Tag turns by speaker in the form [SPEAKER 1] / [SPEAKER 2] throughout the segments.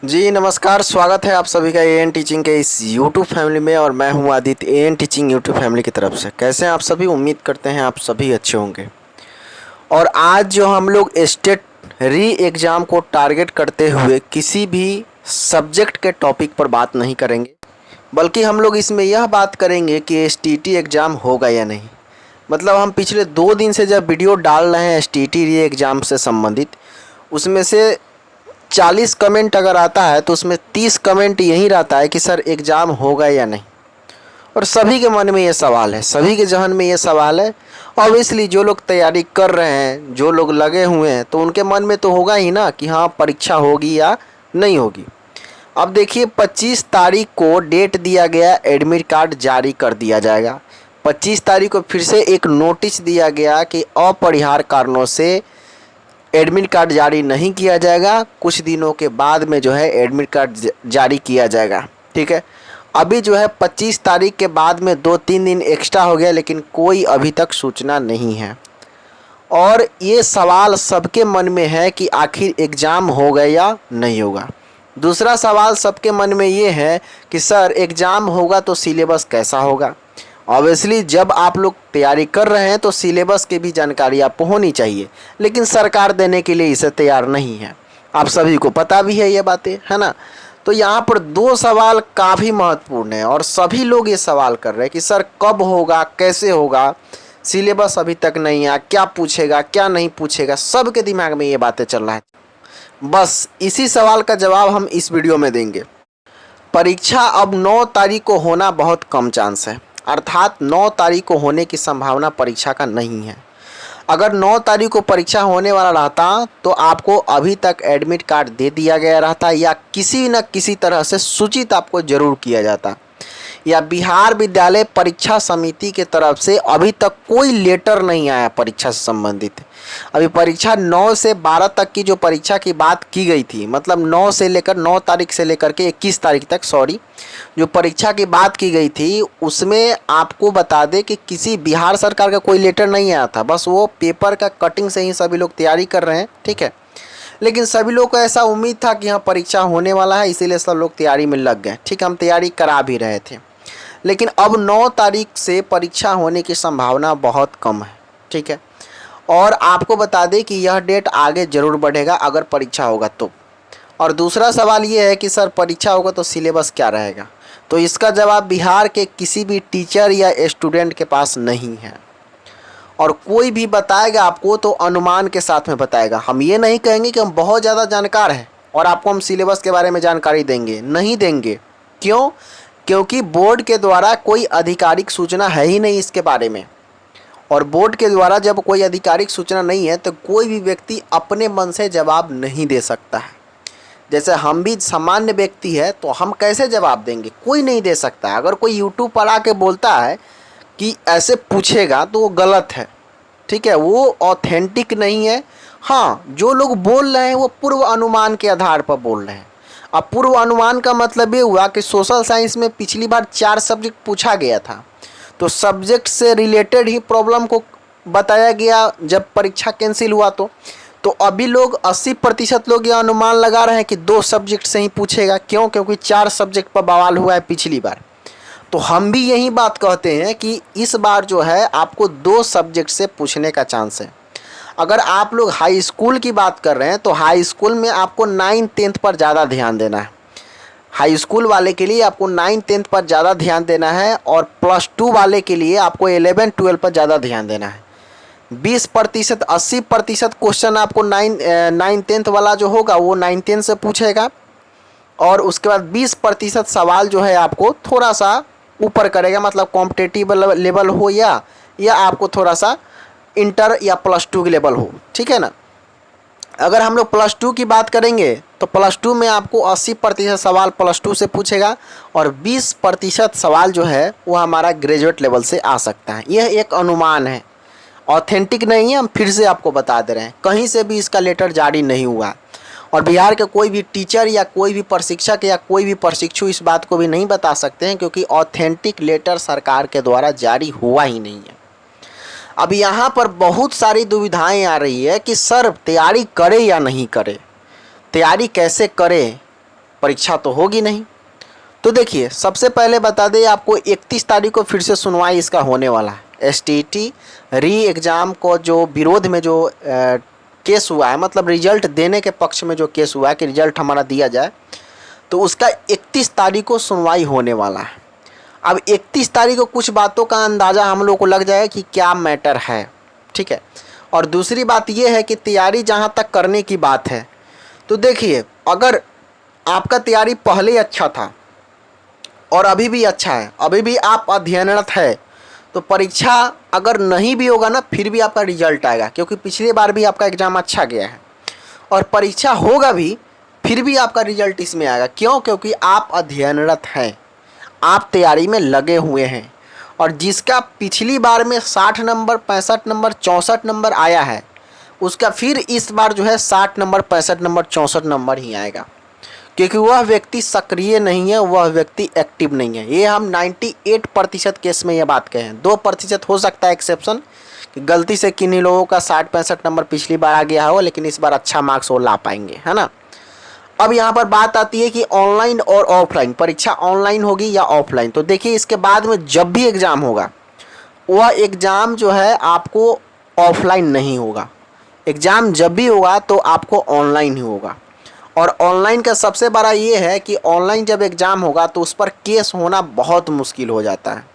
[SPEAKER 1] जी नमस्कार, स्वागत है आप सभी का एएन टीचिंग के इस यूट्यूब फैमिली में। और मैं हूं Aditya, an teaching YouTube family की तरफ से। कैसे हैं आप सभी? उम्मीद करते हैं आप सभी अच्छे होंगे। और आज जो हम लोग स्टेट री एग्ज़ाम को टारगेट करते हुए किसी भी सब्जेक्ट के टॉपिक पर बात नहीं करेंगे, बल्कि हम लोग इसमें यह बात करेंगे कि एसटीटी एग्ज़ाम होगा या नहीं। मतलब हम पिछले 2 दिन से जब वीडियो डाल रहे हैं एसटीटी री एग्ज़ाम से संबंधित, उसमें से 40 कमेंट अगर आता है तो उसमें 30 कमेंट यही रहता है कि सर एग्ज़ाम होगा या नहीं। और सभी के मन में ये सवाल है, सभी के जहन में ये सवाल है। ऑब्वियसली जो लोग तैयारी कर रहे हैं, जो लोग लगे हुए हैं, तो उनके मन में तो होगा ही ना कि हाँ परीक्षा होगी या नहीं होगी। अब देखिए 25 तारीख को डेट दिया गया, एडमिट कार्ड जारी कर दिया जाएगा। 25 तारीख को फिर से एक नोटिस दिया गया कि अपरिहार्य कारणों से एडमिट कार्ड जारी नहीं किया जाएगा। कुछ दिनों के बाद में जो है एडमिट कार्ड जारी किया जाएगा। ठीक है, अभी जो है 25 तारीख के बाद में 2-3 दिन एक्स्ट्रा हो गया, लेकिन कोई अभी तक सूचना नहीं है। और ये सवाल सबके मन में है कि आखिर एग्ज़ाम होगा या नहीं होगा। दूसरा सवाल सबके मन में ये है कि सर एग्ज़ाम होगा तो सिलेबस कैसा होगा। ऑब्वियसली जब आप लोग तैयारी कर रहे हैं तो सिलेबस की भी जानकारी आपको होनी चाहिए, लेकिन सरकार देने के लिए इसे तैयार नहीं है। आप सभी को पता भी है ये बातें, है ना। तो यहाँ पर 2 सवाल काफ़ी महत्वपूर्ण है और सभी लोग ये सवाल कर रहे हैं कि सर कब होगा, कैसे होगा, सिलेबस अभी तक नहीं आया, क्या पूछेगा क्या नहीं पूछेगा, सबके दिमाग में ये बातें चल रहा है। बस इसी सवाल का जवाब हम इस वीडियो में देंगे। परीक्षा अब 9 तारीख को होना बहुत कम चांस है, अर्थात 9 तारीख को होने की संभावना परीक्षा का नहीं है। अगर 9 तारीख को परीक्षा होने वाला रहता तो आपको अभी तक एडमिट कार्ड दे दिया गया रहता, या किसी न किसी तरह से सूचित आपको जरूर किया जाता। या बिहार विद्यालय परीक्षा समिति के तरफ से अभी तक कोई लेटर नहीं आया परीक्षा से संबंधित। अभी परीक्षा 9 से 12 तक की जो परीक्षा की बात की गई थी, मतलब 9 तारीख से लेकर के 21 तारीख तक, जो परीक्षा की बात की गई थी, उसमें आपको बता दें कि किसी बिहार सरकार का कोई लेटर नहीं आया था। बस वो पेपर का कटिंग से ही सभी लोग तैयारी कर रहे हैं। ठीक है, लेकिन सभी लोग को ऐसा उम्मीद था कि हाँ परीक्षा होने वाला है, इसीलिए सब लोग तैयारी में लग गए। ठीक, हम तैयारी करा भी रहे थे, लेकिन अब 9 तारीख से परीक्षा होने की संभावना बहुत कम है। ठीक है, और आपको बता दें कि यह डेट आगे ज़रूर बढ़ेगा अगर परीक्षा होगा तो। और दूसरा सवाल ये है कि सर परीक्षा होगा तो सिलेबस क्या रहेगा। तो इसका जवाब बिहार के किसी भी टीचर या स्टूडेंट के पास नहीं है। और कोई भी बताएगा आपको तो अनुमान के साथ में बताएगा। हम ये नहीं कहेंगे कि हम बहुत ज़्यादा जानकार हैं और आपको हम सिलेबस के बारे में जानकारी देंगे, नहीं देंगे। क्यों? क्योंकि बोर्ड के द्वारा कोई आधिकारिक सूचना है ही नहीं इसके बारे में। और बोर्ड के द्वारा जब कोई आधिकारिक सूचना नहीं है तो कोई भी व्यक्ति अपने मन से जवाब नहीं दे सकता है। जैसे हम भी सामान्य व्यक्ति है तो हम कैसे जवाब देंगे, कोई नहीं दे सकता। अगर कोई यूट्यूब पर आके बोलता है कि ऐसे पूछेगा तो वो गलत है। ठीक है, वो ऑथेंटिक नहीं है। हाँ, जो लोग बोल रहे हैं वो पूर्व अनुमान के आधार पर बोल रहे हैं। अब पूर्व अनुमान का मतलब ये हुआ कि सोशल साइंस में पिछली बार 4 सब्जेक्ट पूछा गया था, तो सब्जेक्ट से रिलेटेड ही प्रॉब्लम को बताया गया जब परीक्षा कैंसिल हुआ। तो अभी लोग 80% लोग ये अनुमान लगा रहे हैं कि 2 सब्जेक्ट से ही पूछेगा। क्यों? क्योंकि 4 सब्जेक्ट पर बवाल हुआ है पिछली बार। तो हम भी यही बात कहते हैं कि इस बार जो है आपको 2 सब्जेक्ट से पूछने का चांस है। अगर आप लोग हाई स्कूल की बात कर रहे हैं तो हाई स्कूल में आपको 9th-10th पर ज़्यादा ध्यान देना है। हाई स्कूल वाले के लिए आपको 9th-10th पर ज़्यादा ध्यान देना है, और +2 वाले के लिए आपको 11-12 पर ज़्यादा ध्यान देना है। 20%, 80% क्वेश्चन आपको 9th-10th वाला जो होगा वो 9th-10th से पूछेगा, और उसके बाद 20% सवाल जो है आपको थोड़ा सा ऊपर करेगा, मतलब कॉम्पिटिटिव लेवल हो या आपको थोड़ा सा इंटर या +2 की लेवल हो। ठीक है ना। अगर हम लोग +2 की बात करेंगे तो +2 में आपको 80% सवाल +2 से पूछेगा, और 20% सवाल जो है वो हमारा ग्रेजुएट लेवल से आ सकता है। यह एक अनुमान है, ऑथेंटिक नहीं है। हम फिर से आपको बता दे रहे हैं, कहीं से भी इसका लेटर जारी नहीं हुआ। और बिहार के कोई भी टीचर या कोई भी प्रशिक्षक या कोई भी प्रशिक्षु इस बात को भी नहीं बता सकते हैं, क्योंकि ऑथेंटिक लेटर सरकार के द्वारा जारी हुआ ही नहीं है। अब यहाँ पर बहुत सारी दुविधाएं आ रही है कि सर तैयारी करे या नहीं करे, तैयारी कैसे करें, परीक्षा तो होगी नहीं। तो देखिए, सबसे पहले बता दें आपको 31 तारीख को फिर से सुनवाई इसका होने वाला है। एसटीईटी री एग्ज़ाम को जो विरोध में जो केस हुआ है, मतलब रिजल्ट देने के पक्ष में जो केस हुआ है कि रिजल्ट हमारा दिया जाए, तो उसका 31 तारीख को सुनवाई होने वाला है। अब 31 तारीख को कुछ बातों का अंदाज़ा हम लोग को लग जाए कि क्या मैटर है, ठीक है। और दूसरी बात यह है कि तैयारी जहाँ तक करने की बात है, तो देखिए, अगर आपका तैयारी पहले अच्छा था और अभी भी अच्छा है, अभी भी आप अध्ययनरत है, तो परीक्षा अगर नहीं भी होगा ना, फिर भी आपका रिजल्ट आएगा, क्योंकि पिछली बार भी आपका एग्ज़ाम अच्छा गया है। और परीक्षा होगा भी, फिर भी आपका रिजल्ट इसमें आएगा। क्यों? क्योंकि आप अध्ययनरत हैं, आप तैयारी में लगे हुए हैं। और जिसका पिछली बार में 60 नंबर, 65 नंबर, 64 नंबर आया है, उसका फिर इस बार जो है 60 नंबर, 65 नंबर, 64 नंबर ही आएगा, क्योंकि वह व्यक्ति सक्रिय नहीं है, वह व्यक्ति एक्टिव नहीं है। ये हम 98% केस में ये बात कहें। 2% हो सकता है एक्सेप्शन, कि गलती से किन्हीं लोगों का 60-65 नंबर पिछली बार आ गया हो, लेकिन इस बार अच्छा मार्क्स वो ला पाएंगे, है ना। अब यहाँ पर बात आती है कि ऑनलाइन और ऑफलाइन, परीक्षा ऑनलाइन होगी या ऑफलाइन। तो देखिए, इसके बाद में जब भी एग्ज़ाम होगा, वह एग्ज़ाम जो है आपको ऑफलाइन नहीं होगा। एग्ज़ाम जब भी होगा तो आपको ऑनलाइन ही होगा। और ऑनलाइन का सबसे बड़ा ये है कि ऑनलाइन जब एग्ज़ाम होगा तो उस पर केस होना बहुत मुश्किल हो जाता है।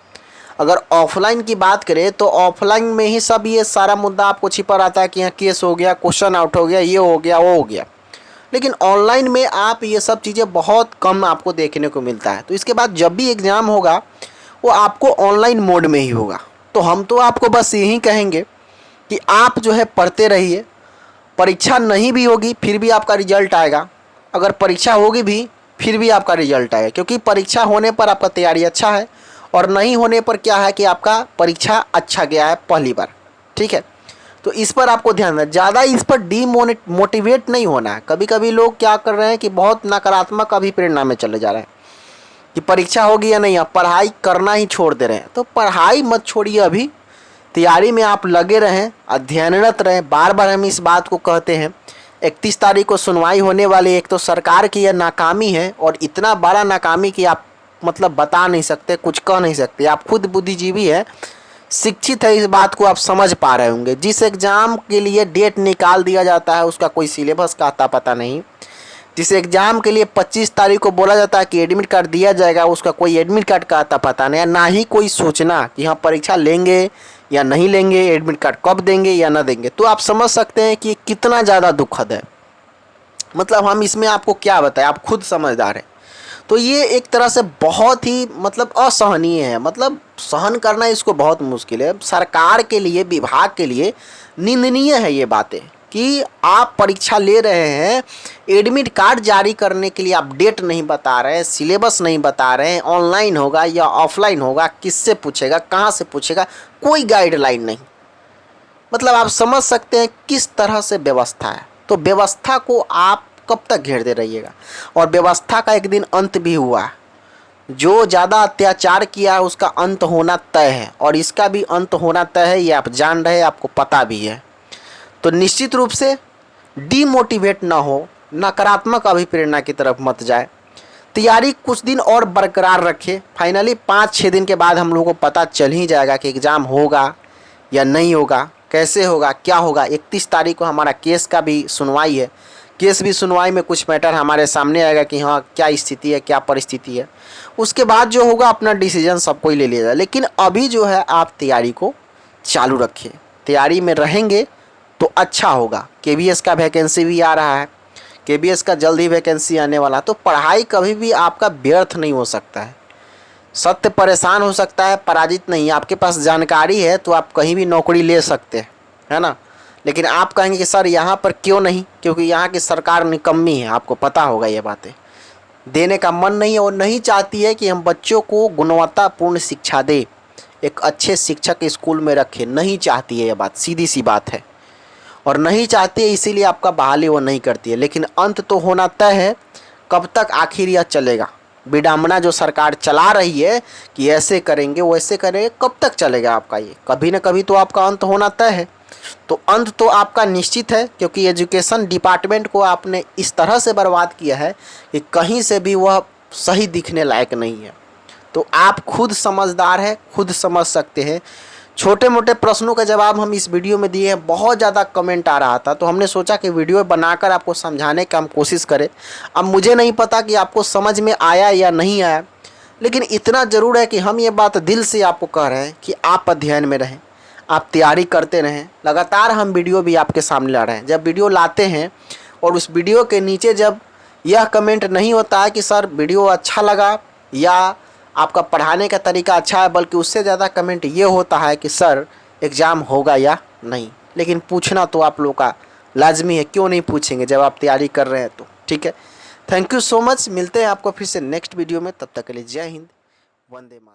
[SPEAKER 1] अगर ऑफलाइन की बात करें तो ऑफलाइन में ही सब ये सारा मुद्दा आपको छिपा रहता है कि यहाँ केस हो गया, क्वेश्चन आउट हो गया, ये हो गया, वो हो गया। लेकिन ऑनलाइन में आप ये सब चीज़ें बहुत कम आपको देखने को मिलता है। तो इसके बाद जब भी एग्ज़ाम होगा वो आपको ऑनलाइन मोड में ही होगा। तो हम तो आपको बस यही कहेंगे कि आप जो है पढ़ते रहिए। परीक्षा नहीं भी होगी फिर भी आपका रिजल्ट आएगा, अगर परीक्षा होगी भी फिर भी आपका रिजल्ट आएगा, क्योंकि परीक्षा होने पर आपका तैयारी अच्छा है और नहीं होने पर क्या है कि आपका परीक्षा अच्छा गया है पहली बार, ठीक है। तो इस पर आपको ध्यान देना, ज़्यादा इस पर मोटिवेट नहीं होना है। कभी कभी लोग क्या कर रहे हैं कि बहुत नकारात्मक अभिप्रेरणा में चले जा रहे हैं कि परीक्षा होगी या नहीं, आप पढ़ाई करना ही छोड़ दे रहे हैं। तो पढ़ाई मत छोड़िए, अभी तैयारी में आप लगे रहें, अध्ययनरत रहें। बार बार हम इस बात को कहते हैं। 31 तारीख को सुनवाई होने वाली, एक तो सरकार की यह नाकामी है, और इतना बड़ा नाकामी कि आप मतलब बता नहीं सकते, कुछ कह नहीं सकते। आप खुद बुद्धिजीवी है, शिक्षित है, इस बात को आप समझ पा रहे होंगे। जिस एग्ज़ाम के लिए डेट निकाल दिया जाता है उसका कोई सिलेबस का आता पता नहीं। जिस एग्ज़ाम के लिए 25 तारीख को बोला जाता है कि एडमिट कार्ड दिया जाएगा, उसका कोई एडमिट कार्ड का आता पता नहीं, ना ही कोई सूचना कि हाँ परीक्षा लेंगे या नहीं लेंगे, एडमिट कार्ड कब देंगे या ना देंगे। तो आप समझ सकते हैं कि कितना ज़्यादा दुखद है। मतलब हम इसमें आपको क्या बताएं, आप खुद समझदार हैं। तो ये एक तरह से बहुत ही मतलब असहनीय है, मतलब सहन करना इसको बहुत मुश्किल है। सरकार के लिए, विभाग के लिए निंदनीय है ये बातें कि आप परीक्षा ले रहे हैं, एडमिट कार्ड जारी करने के लिए आप डेट नहीं बता रहे हैं, सिलेबस नहीं बता रहे हैं, ऑनलाइन होगा या ऑफलाइन होगा, किससे पूछेगा, कहाँ से पूछेगा, कोई गाइडलाइन नहीं। मतलब आप समझ सकते हैं किस तरह से व्यवस्था है। तो व्यवस्था को आप कब तक घेरते रहिएगा। और व्यवस्था का एक दिन अंत भी हुआ, जो ज़्यादा अत्याचार किया है उसका अंत होना तय है, और इसका भी अंत होना तय है, ये आप जान रहे हैं, आपको पता भी है। तो निश्चित रूप से डीमोटिवेट ना हो, नकारात्मक अभिप्रेरणा की तरफ मत जाए। तैयारी कुछ दिन और बरकरार रखें। फाइनली 5-6 दिन के बाद हम लोगों को पता चल ही जाएगा कि एग्ज़ाम होगा या नहीं होगा, कैसे होगा, क्या होगा। 31 तारीख को हमारा केस का भी सुनवाई है। केस भी सुनवाई में कुछ मैटर हमारे सामने आएगा कि हाँ क्या स्थिति है, क्या परिस्थिति है। उसके बाद जो होगा अपना डिसीजन सबको ही ले लिया जाए। लेकिन अभी जो है आप तैयारी को चालू रखिए, तैयारी में रहेंगे तो अच्छा होगा। केबीएस का वैकेंसी भी आ रहा है, केबीएस का जल्द ही वैकेंसी आने वाला। तो पढ़ाई कभी भी आपका व्यर्थ नहीं हो सकता है। सत्य परेशान हो सकता है, पराजित नहीं। आपके पास जानकारी है तो आप कहीं भी नौकरी ले सकते हैं, है ना। लेकिन आप कहेंगे कि सर यहाँ पर क्यों नहीं, क्योंकि यहाँ की सरकार निकम्मी है, आपको पता होगा ये बातें। देने का मन नहीं है और नहीं चाहती है कि हम बच्चों को गुणवत्तापूर्ण शिक्षा दें, एक अच्छे शिक्षक स्कूल में रखें। नहीं चाहती है ये बात, सीधी सी बात है। और नहीं चाहती है इसीलिए आपका बहाली वो नहीं करती है। लेकिन अंत तो होना तय है। कब तक आखिर यह चलेगा? विडंबना जो सरकार चला रही है कि ऐसे करेंगे वैसे करेंगे, कब तक चलेगा आपका ये? कभी न कभी तो आपका अंत होना तय है। तो अंत तो आपका निश्चित है, क्योंकि एजुकेशन डिपार्टमेंट को आपने इस तरह से बर्बाद किया है कि कहीं से भी वह सही दिखने लायक नहीं है। तो आप खुद समझदार हैं, खुद समझ सकते हैं। छोटे मोटे प्रश्नों का जवाब हम इस वीडियो में दिए हैं। बहुत ज़्यादा कमेंट आ रहा था, तो हमने सोचा कि वीडियो बनाकर आपको समझाने का हम कोशिश करें। अब मुझे नहीं पता कि आपको समझ में आया या नहीं आया, लेकिन इतना ज़रूर है कि हम ये बात दिल से आपको कह रहे हैं कि आप अध्ययन में रहें, आप तैयारी करते रहें। लगातार हम वीडियो भी आपके सामने ला रहे हैं। जब वीडियो लाते हैं और उस वीडियो के नीचे जब यह कमेंट नहीं होता है कि सर वीडियो अच्छा लगा या आपका पढ़ाने का तरीका अच्छा है, बल्कि उससे ज़्यादा कमेंट ये होता है कि सर एग्ज़ाम होगा या नहीं। लेकिन पूछना तो आप लोग का लाजमी है, क्यों नहीं पूछेंगे जब आप तैयारी कर रहे हैं तो। ठीक है, थैंक यू सो मच। मिलते हैं आपको फिर से नेक्स्ट वीडियो में, तब तक के लिए जय हिंद, वंदे मातरम।